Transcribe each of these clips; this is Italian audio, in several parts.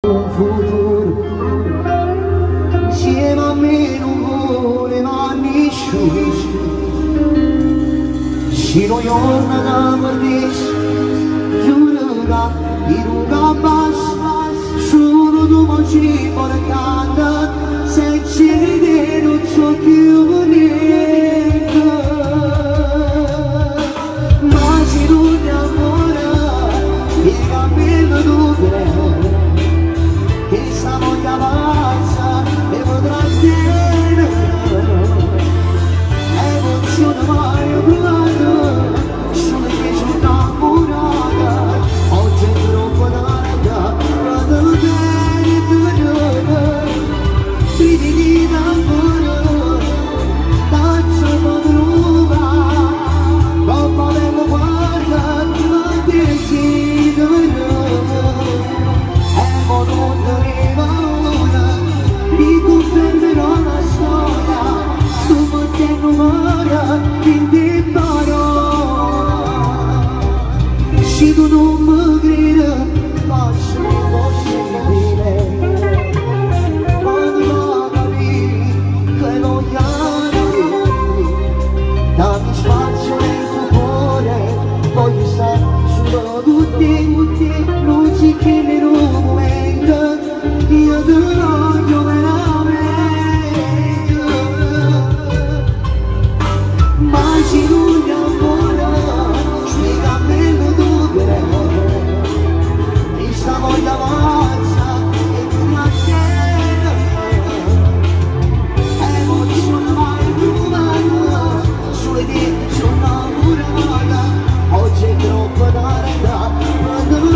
un futuro insieme a me non voleva nessuno se non torna da guardare giuro che non basta solo dopo ci portata senza vedere non so più niente ma se non ti amora e cammino dove che sta voglia pazza e potrà tenere emozione mai provato solo che sono innamorata oggi è troppo tarda vado bene per ti d'amore taccio padrona papà bello guarda ma desidero non doveva ora riconfermerò la storia sto battendo ora quindi parola se tu non mi credi faccio l'impossibile quando va a capire che vogliamo dammi spazio nel tuo cuore voglio stare solo con te non ci chiederò io te voglio veramente ma se non ti ancora spiegami dove mi sta voglia pazza e tu la tieni emozione mai provata solo te sono innamorata oggi è troppo tarda quando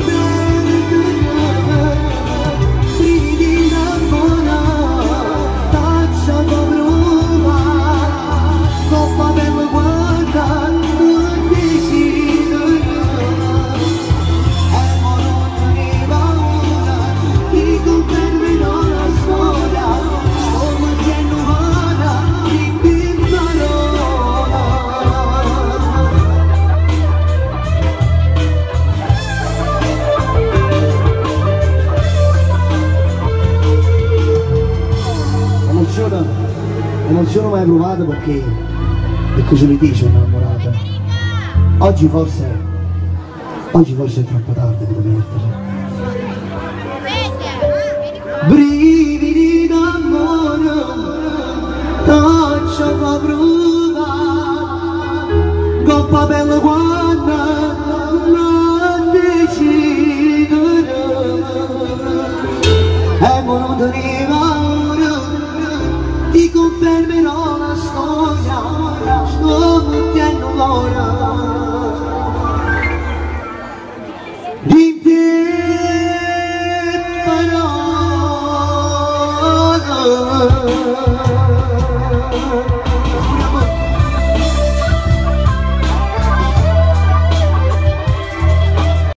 emozione mai provata perché se li dice innamorata oggi forse è troppo tardi per mettere brividi d'amore taccia fa prova coppa bella quando non decidere e non deriva ti confermerò la storia, sto mettendo l'ora di te parola